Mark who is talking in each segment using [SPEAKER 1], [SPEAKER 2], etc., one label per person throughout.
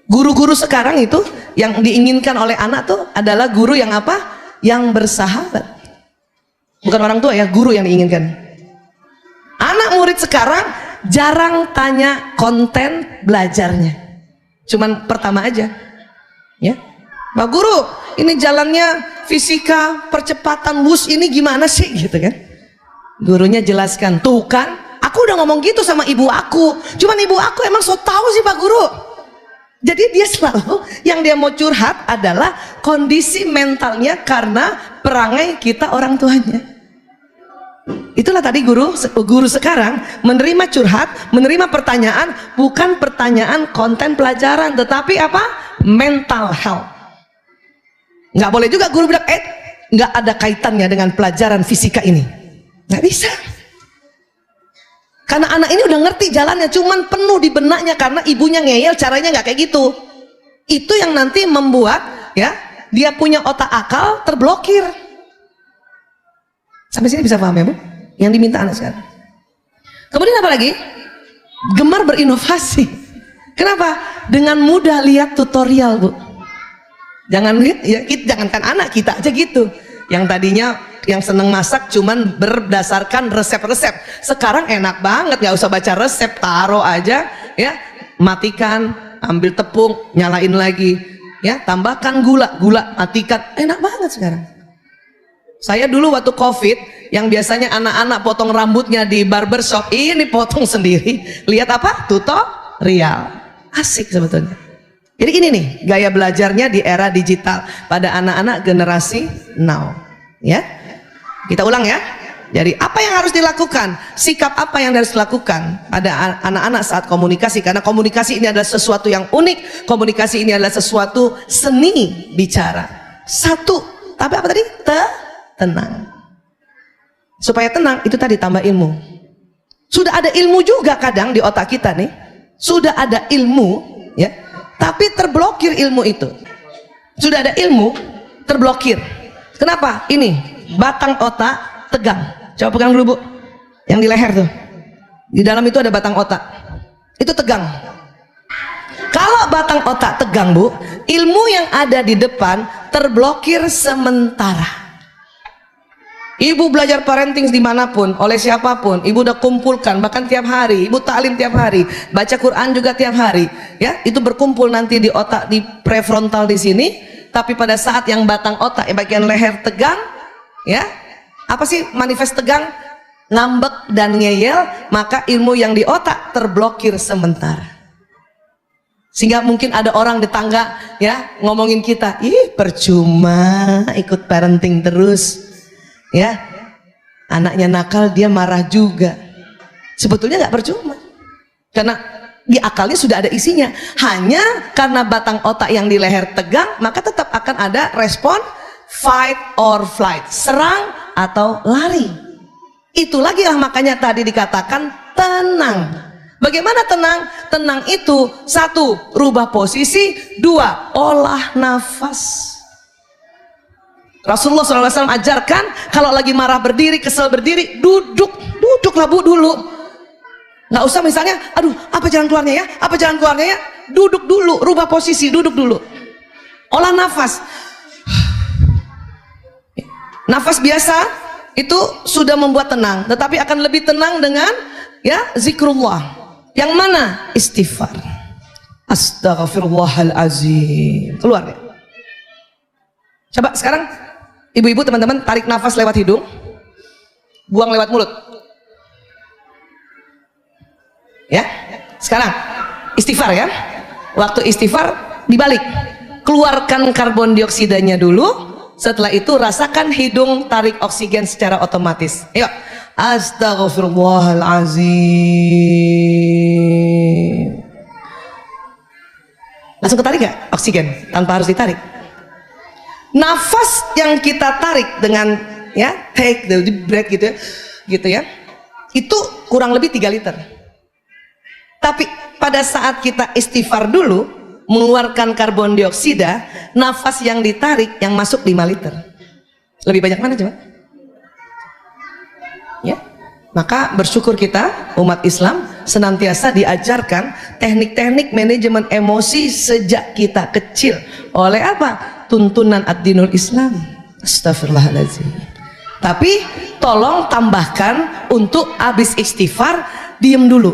[SPEAKER 1] Guru-guru sekarang itu yang diinginkan oleh anak tuh adalah guru yang apa? Yang bersahabat. Bukan orang tua ya, guru yang diinginkan. Anak murid sekarang jarang tanya konten belajarnya. Cuman pertama aja. Ya. Pak Guru, ini jalannya fisika percepatan wus ini gimana sih gitu kan? Gurunya jelaskan, tuh kan, aku udah ngomong gitu sama ibu aku. Cuman ibu aku emang so tahu sih Pak Guru. Jadi dia selalu yang dia mau curhat adalah kondisi mentalnya karena perangai kita orang tuanya. Itulah tadi guru sekarang menerima curhat, menerima pertanyaan, bukan pertanyaan konten pelajaran, tetapi apa? Mental health. Nggak boleh juga guru bilang, nggak ada kaitannya dengan pelajaran fisika ini. Nggak bisa. Karena anak ini udah ngerti jalannya, cuman penuh di benaknya karena ibunya ngeyel, caranya nggak kayak gitu. Itu yang nanti membuat ya dia punya otak akal terblokir. Sampai sini bisa paham ya Bu? Yang diminta anak sekarang. Kemudian apa lagi? Gemar berinovasi. Kenapa? Dengan mudah lihat tutorial Bu. Jangan lihat ya, jangankan anak, kita aja gitu. Yang tadinya yang seneng masak cuman berdasarkan resep-resep, sekarang enak banget, nggak usah baca resep, taruh aja ya, matikan, ambil tepung, nyalain lagi ya, tambahkan gula, matikan, enak banget sekarang. Saya dulu waktu COVID yang biasanya anak-anak potong rambutnya di barbershop, ini potong sendiri. Lihat apa? Tutorial. Asik sebetulnya. Jadi ini nih gaya belajarnya di era digital pada anak-anak generasi now ya. Kita ulang ya. Jadi apa yang harus dilakukan? Sikap apa yang harus dilakukan pada anak-anak saat komunikasi? Karena komunikasi ini adalah sesuatu yang unik. Komunikasi ini adalah sesuatu seni bicara. Satu, tapi apa tadi? Tenang. Supaya tenang itu tadi tambah ilmu. Sudah ada ilmu juga kadang di otak kita nih. Sudah ada ilmu ya, tapi terblokir ilmu itu. Sudah ada ilmu terblokir. Kenapa? Ini batang otak tegang. Coba pegang dulu Bu, yang di leher tuh, di dalam itu ada batang otak, itu tegang. Kalau batang otak tegang Bu, ilmu yang ada di depan terblokir sementara. Ibu belajar parenting dimanapun, oleh siapapun, ibu udah kumpulkan, bahkan tiap hari, ibu taklim tiap hari, baca Quran juga tiap hari, ya, itu berkumpul nanti di otak, di prefrontal di sini. Tapi pada saat yang batang otak, yang bagian leher tegang, ya, apa sih manifest tegang? Ngambek dan ngeyel, maka ilmu yang di otak terblokir sementara. Sehingga mungkin ada orang di tangga, ya, ngomongin kita, ih percuma ikut parenting terus. Ya, anaknya nakal dia marah juga. Sebetulnya nggak percuma, karena di akalnya sudah ada isinya. Hanya karena batang otak yang di leher tegang, maka tetap akan ada respon fight or flight, serang atau lari. Itu lagi lah makanya tadi dikatakan tenang. Bagaimana tenang? Tenang itu satu, rubah posisi, dua, olah nafas. Rasulullah SAW ajarkan kalau lagi marah berdiri, kesel berdiri, duduklah Bu dulu. Nggak usah misalnya, aduh apa jalan keluarnya ya, apa jalan keluarnya ya, duduk dulu, rubah posisi, duduk dulu. Olah nafas. Nafas biasa itu sudah membuat tenang, tetapi akan lebih tenang dengan ya zikrullah. Yang mana? Istighfar. Astaghfirullahalazim. Keluar ya. Coba sekarang ibu-ibu teman-teman tarik nafas lewat hidung, buang lewat mulut. Ya, sekarang istighfar ya. Waktu istighfar dibalik, keluarkan karbon dioksidanya dulu. Setelah itu rasakan hidung tarik oksigen secara otomatis. Ayo, astaghfirullahalazim. Langsung ketarik gak oksigen tanpa harus ditarik? Nafas yang kita tarik dengan ya take the breath gitu ya, itu kurang lebih 3 liter. Tapi pada saat kita istighfar dulu mengeluarkan karbon dioksida, nafas yang ditarik yang masuk 5 liter. Lebih banyak mana coba? Ya, maka bersyukur kita umat Islam senantiasa diajarkan teknik-teknik manajemen emosi sejak kita kecil. Oleh apa? Tuntunan ad-dinul Islam. Astagfirullahaladzim. Tapi tolong tambahkan untuk habis istighfar diem dulu.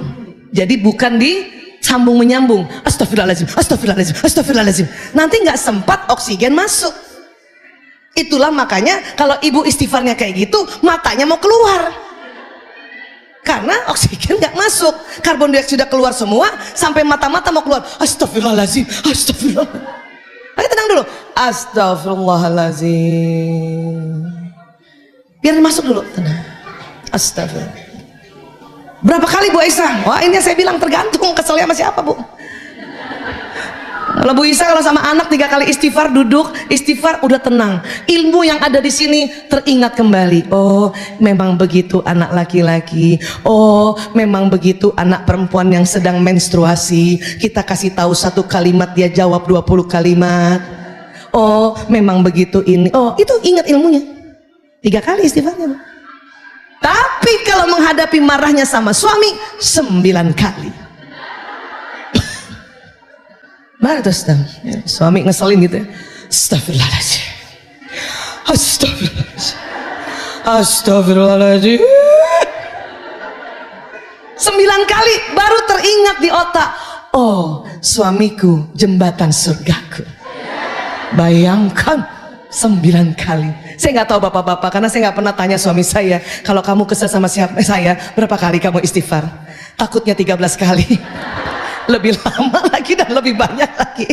[SPEAKER 1] Jadi bukan disambung menyambung. Astagfirullahaladzim, astagfirullahaladzim, astagfirullahaladzim. Nanti nggak sempat oksigen masuk. Itulah makanya kalau ibu istighfarnya kayak gitu, matanya mau keluar. Karena oksigen nggak masuk, karbon dioksida keluar semua, sampai mata-mata mau keluar. Astagfirullahaladzim, astagfirullahaladzim. Ayo tenang dulu. Astagfirullahaladzim. Biar masuk dulu, tenang. Astagfirullah. Berapa kali Bu Aisyah? Wah ini saya bilang tergantung keselnya sama siapa Bu. Kalau Bu Isa kalau sama anak 3 kali istighfar, duduk istighfar udah tenang, ilmu yang ada di sini teringat kembali. Oh memang begitu anak laki-laki, oh memang begitu anak perempuan yang sedang menstruasi, kita kasih tahu 1 kalimat dia jawab 20 kalimat. Oh memang begitu ini, oh itu ingat ilmunya. 3 kali istighfarnya. Tapi kalau menghadapi marahnya sama suami 9 kali. Mana tuh suami ngeselin gitu ya. Astagfirullahaladzim, astagfirullahaladzim, astagfirullahaladzim. 9 kali baru teringat di otak. Oh suamiku jembatan surgaku. Bayangkan 9 kali. Saya nggak tahu bapak-bapak karena saya nggak pernah tanya suami saya, kalau kamu kesel sama siapa saya berapa kali kamu istighfar. Takutnya 13 kali. Lebih lama lagi dan lebih banyak lagi.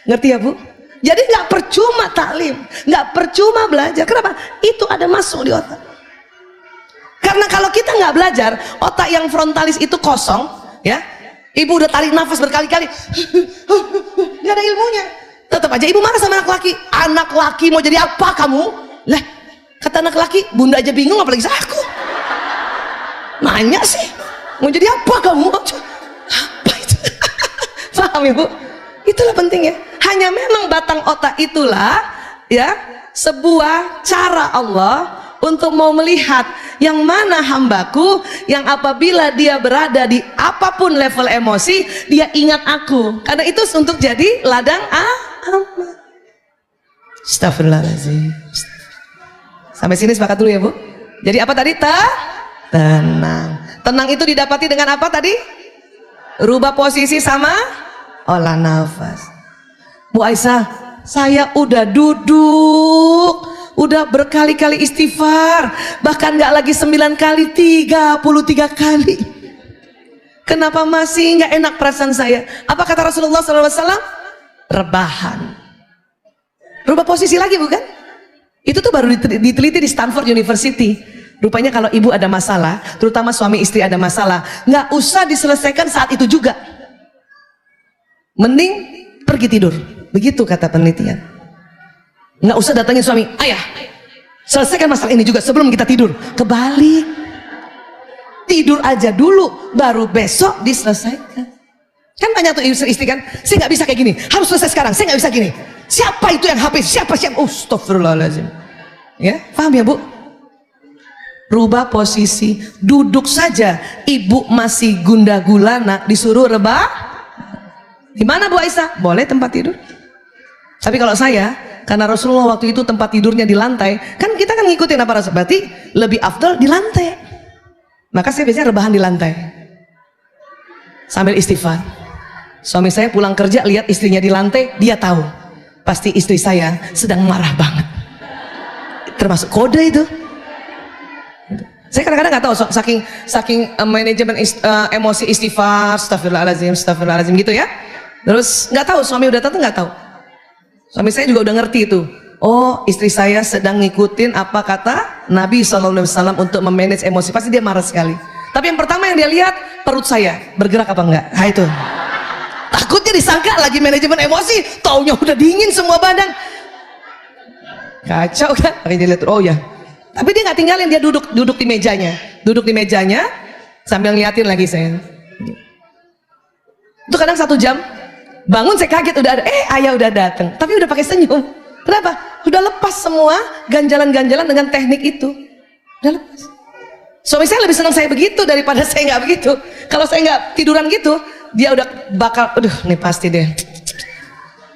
[SPEAKER 1] Ngerti ya Bu? Jadi nggak percuma taklim, nggak percuma belajar. Kenapa? Itu ada masuk di otak. Karena kalau kita nggak belajar, otak yang frontalis itu kosong, ya. Ibu udah tarik nafas berkali-kali, nggak ada ilmunya. Tetap aja ibu marah sama anak laki. Anak laki mau jadi apa kamu? Lah, kata anak laki, bunda aja bingung apalagi aku. Nanya sih, mau jadi apa kamu? Apa itu? Paham Ibu? Itulah pentingnya. Hanya memang batang otak itulah ya sebuah cara Allah untuk mau melihat yang mana hambaku yang apabila dia berada di apapun level emosi dia ingat aku. Karena itu untuk jadi ladang amal. Astagfirullahaladzim. Sampai sini sepakat dulu ya Bu. Jadi apa tadi? Tenang. Tenang itu didapati dengan apa tadi? Rubah posisi sama olah nafas. Bu Aisyah, saya udah duduk, udah berkali-kali istighfar, bahkan nggak lagi 9 kali, 33 kali. Kenapa masih nggak enak perasaan saya? Apa kata Rasulullah SAW? Rebahan. Rubah posisi lagi bukan? Itu tuh baru diteliti di Stanford University. Rupanya kalau ibu ada masalah, terutama suami istri ada masalah, nggak usah diselesaikan saat itu juga. Mending pergi tidur. Begitu kata penelitian. Nggak usah datangin suami, ayah, selesaikan masalah ini juga sebelum kita tidur. Kebalik. Tidur aja dulu, baru besok diselesaikan. Kan banyak tuh istri kan, saya nggak bisa kayak gini, harus selesai sekarang, saya nggak bisa gini. Siapa itu yang HP? Siapa? Astagfirullahaladzim. Ya, paham ya Bu? Rubah posisi, duduk saja ibu masih gundah gulana disuruh rebah. Gimana Bu Aisyah? Boleh tempat tidur. Tapi kalau saya, karena Rasulullah waktu itu tempat tidurnya di lantai, kan kita kan ngikutin apa Rasul, berarti lebih afdal di lantai. Maka saya biasanya rebahan di lantai sambil istighfar. Suami saya pulang kerja lihat istrinya di lantai, dia tahu pasti istri saya sedang marah banget. Termasuk kode itu. Saya kadang-kadang nggak tahu, saking manajemen emosi istighfar, astagfirullahaladzim gitu ya. Terus nggak tahu suami udah tahu nggak tahu. Suami saya juga udah ngerti itu. Oh istri saya sedang ngikutin apa kata Nabi SAW untuk memanage emosi. Pasti dia marah sekali. Tapi yang pertama yang dia lihat perut saya bergerak apa enggak. Nah itu. Takutnya disangka lagi manajemen emosi, taunya udah dingin semua badan. Kacau kan? Makanya dia lihat, oh ya. Tapi dia nggak tinggalin, dia duduk di mejanya sambil ngeliatin lagi saya. Itu kadang 1 jam, bangun saya kaget udah ada, ayah udah datang, tapi udah pakai senyum. Kenapa? Udah lepas semua ganjalan-ganjalan dengan teknik itu, udah lepas. Suami saya lebih senang saya begitu daripada saya nggak begitu. Kalau saya nggak tiduran gitu, dia udah bakal, aduh nih pasti deh,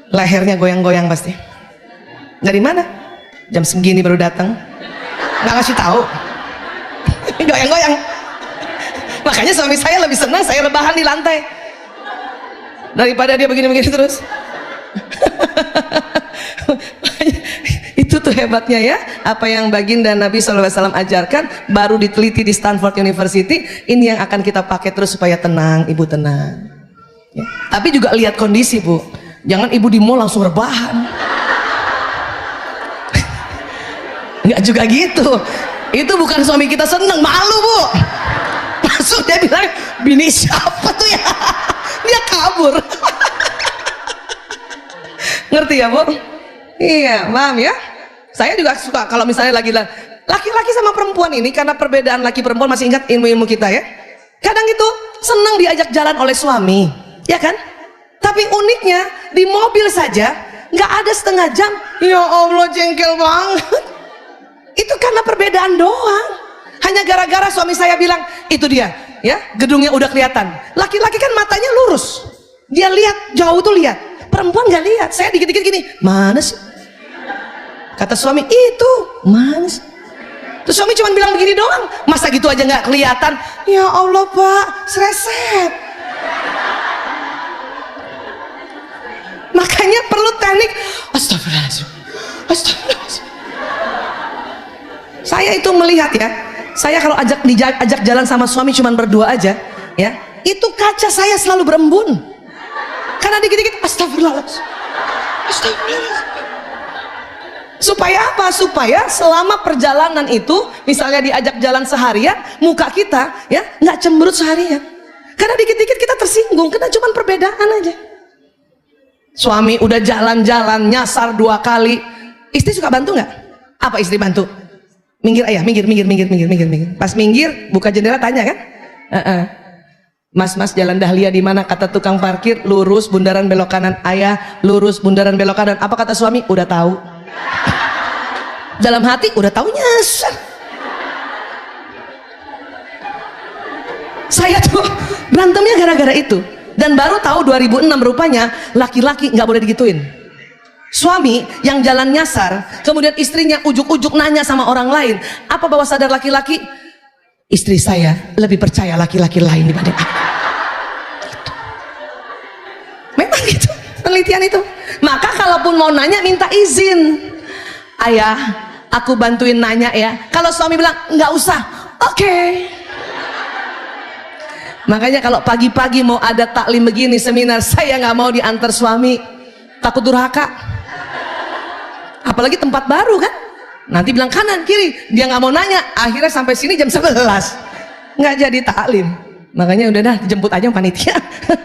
[SPEAKER 1] lehernya goyang-goyang pasti. Dari mana? Jam segini baru datang, nggak ngasih tahu, goyang-goyang. Makanya suami saya lebih senang saya rebahan di lantai daripada dia begini-begini terus. Itu tuh hebatnya ya, apa yang baginda Nabi SAW ajarkan baru diteliti di Stanford University. Ini yang akan kita pakai terus supaya tenang, ibu tenang ya. Tapi juga lihat kondisi bu, jangan ibu di mall langsung rebahan. Enggak juga gitu, itu bukan suami kita seneng, malu bu. Langsung dia bilang, bini siapa tuh ya, dia kabur. Ngerti ya bu? Iya, paham ya? Saya juga suka kalau misalnya laki-laki sama perempuan ini, karena perbedaan laki perempuan, masih ingat ilmu-ilmu kita ya? Kadang itu senang diajak jalan oleh suami, ya kan? Tapi uniknya di mobil saja nggak ada setengah jam, ya Allah jengkel banget. Itu karena perbedaan doang. Hanya gara-gara suami saya bilang, itu dia, ya gedungnya udah kelihatan. Laki-laki kan matanya lurus, dia lihat jauh tuh lihat. Perempuan nggak lihat. Saya dikit-dikit gini, mana sih? Kata suami, itu mana sih? Terus suami cuma bilang begini doang, masa gitu aja nggak kelihatan? Ya Allah pak, sereset. Makanya perlu teknik. Astagfirullahaladzim, astagfirullahaladzim. Saya itu melihat ya, saya kalau ajak jalan sama suami cuma berdua aja, ya, itu kaca saya selalu berembun. Karena dikit-dikit astagfirullahaladzim, astagfirullahaladzim. Supaya apa? Supaya selama perjalanan itu, misalnya diajak jalan seharian, muka kita ya nggak cemberut seharian. Karena dikit-dikit kita tersinggung, karena cuma perbedaan aja. Suami udah jalan-jalan nyasar 2 kali, istri suka bantu nggak? Apa istri bantu? Minggir ayah, minggir. Pas minggir, buka jendela tanya kan? Mas jalan Dahlia di mana? Kata tukang parkir, lurus bundaran belok kanan. Ayah, lurus bundaran belok kanan. Apa kata suami? Udah tahu. Dalam hati udah tahu nyasar. Saya tuh berantemnya gara-gara itu. Dan baru tahu 2006 rupanya laki-laki nggak boleh digituin. Suami yang jalan nyasar, kemudian istrinya ujuk-ujuk nanya sama orang lain. Apa bawah sadar laki-laki? Istri saya lebih percaya laki-laki lain dibanding aku. Gitu. Memang gitu penelitian itu. Maka kalaupun mau nanya minta izin. Ayah, aku bantuin nanya ya. Kalau suami bilang nggak usah, oke. Makanya kalau pagi-pagi mau ada taklim begini, seminar, saya nggak mau diantar suami, takut durhaka. Apalagi tempat baru kan, nanti bilang kanan kiri, dia nggak mau nanya, akhirnya sampai sini jam 11 nggak jadi taklim. Makanya udah dah jemput aja panitia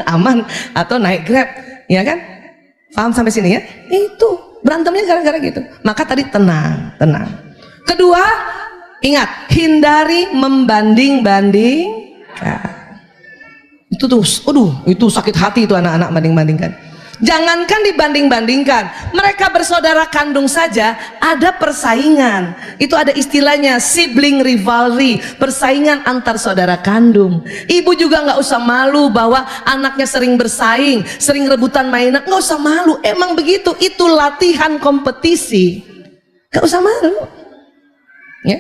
[SPEAKER 1] aman, atau naik Grab, ya kan? Paham sampai sini ya? Itu berantemnya gara-gara gitu. Maka tadi tenang. Kedua, ingat, hindari membanding-bandingkan. Itu tuh, itu sakit hati itu anak-anak banding-bandingkan. Jangankan dibanding-bandingkan, mereka bersaudara kandung saja ada persaingan. Itu ada istilahnya sibling rivalry, persaingan antar saudara kandung. Ibu juga nggak usah malu bahwa anaknya sering bersaing, sering rebutan mainan. Nggak usah malu, emang begitu. Itu latihan kompetisi. Nggak usah malu. Ya.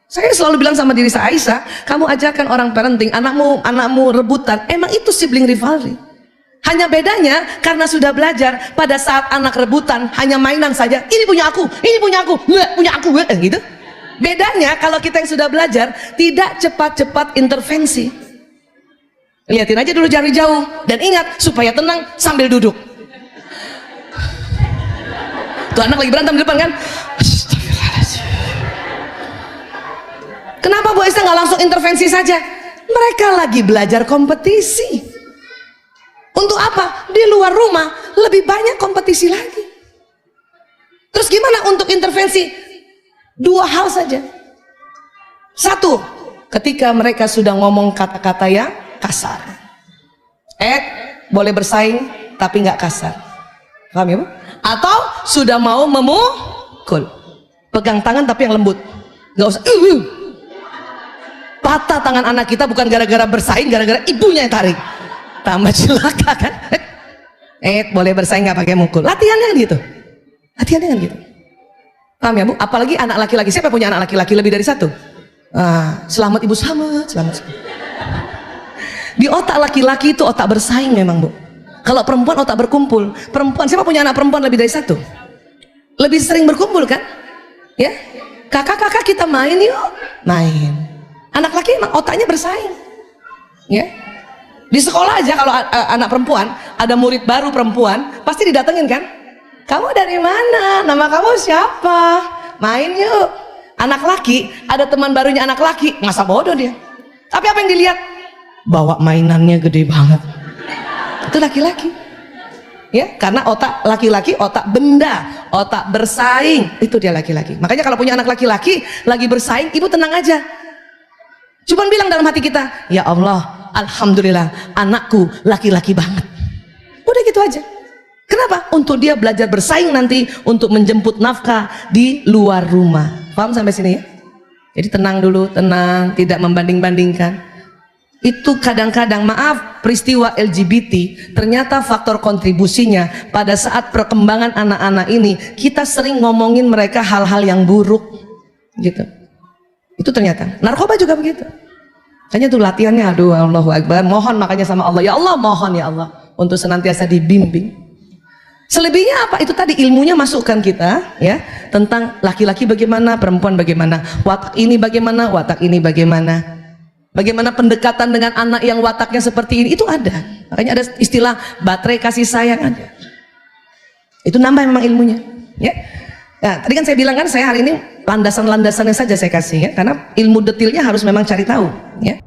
[SPEAKER 1] Saya selalu bilang sama diri saya, Aisyah, kamu ajarkan orang parenting, anakmu rebutan. Emang itu sibling rivalry. Hanya bedanya karena sudah belajar, pada saat anak rebutan hanya mainan saja, ini punya aku, punya aku, gitu. Bedanya kalau kita yang sudah belajar tidak cepat-cepat intervensi. Lihatin aja dulu dari jauh dan ingat supaya tenang sambil duduk. Tuh anak lagi berantem di depan kan? Kenapa Bu Esther nggak langsung intervensi saja? Mereka lagi belajar kompetisi. Untuk apa? Di luar rumah lebih banyak kompetisi lagi. Terus gimana untuk intervensi? 2 hal saja. 1, ketika mereka sudah ngomong kata-kata yang kasar. Boleh bersaing tapi nggak kasar. Paham ya Bu? Atau sudah mau memukul. Pegang tangan tapi yang lembut. Nggak usah. patah tangan anak kita bukan gara-gara bersaing, gara-gara ibunya yang tarik. Tambah celaka kan? Boleh bersaing nggak pakai mukul. Latihannya kan gitu. Latihannya kan gitu. Paham ya Bu? Apalagi anak laki-laki. Siapa punya anak laki-laki lebih dari satu? Selamat ibu, selamat. Di otak laki-laki itu otak bersaing memang Bu. Kalau perempuan otak berkumpul. Perempuan, siapa punya anak perempuan lebih dari satu? Lebih sering berkumpul kan? Ya, kakak-kakak kita main yuk, main. Anak laki emang otaknya bersaing. Ya, di sekolah aja kalau anak perempuan ada murid baru perempuan pasti didatengin kan? Kamu dari mana? Nama kamu siapa? Main yuk. Anak laki ada teman barunya anak laki, masa bodoh dia. Tapi apa yang dilihat? Bawa mainannya gede banget. Itu laki-laki. Ya, karena otak laki-laki otak benda, otak bersaing, itu dia laki-laki. Makanya kalau punya anak laki-laki lagi bersaing, ibu tenang aja. Cuman bilang dalam hati kita, ya Allah, alhamdulillah anakku laki-laki banget. Udah gitu aja. Kenapa? Untuk dia belajar bersaing nanti untuk menjemput nafkah di luar rumah. Paham sampai sini ya? Jadi tenang dulu, tenang, tidak membanding-bandingkan. Itu kadang-kadang, maaf, peristiwa LGBT ternyata faktor kontribusinya pada saat perkembangan anak-anak ini kita sering ngomongin mereka hal-hal yang buruk gitu. Itu ternyata narkoba juga begitu. Hanya tuh latihannya, aduh, Allahu Akbar, mohon makanya sama Allah, ya Allah, mohon ya Allah untuk senantiasa dibimbing. Selebihnya apa? Itu tadi ilmunya masukkan kita ya, tentang laki-laki bagaimana, perempuan bagaimana, watak ini bagaimana, watak ini bagaimana. Bagaimana pendekatan dengan anak yang wataknya seperti ini, itu ada. Makanya ada istilah baterai kasih sayang, ada. Itu nambah memang ilmunya. Ya. Nah, tadi kan saya bilang kan, saya hari ini landasan-landasannya saja saya kasih ya, karena ilmu detailnya harus memang cari tahu. Ya.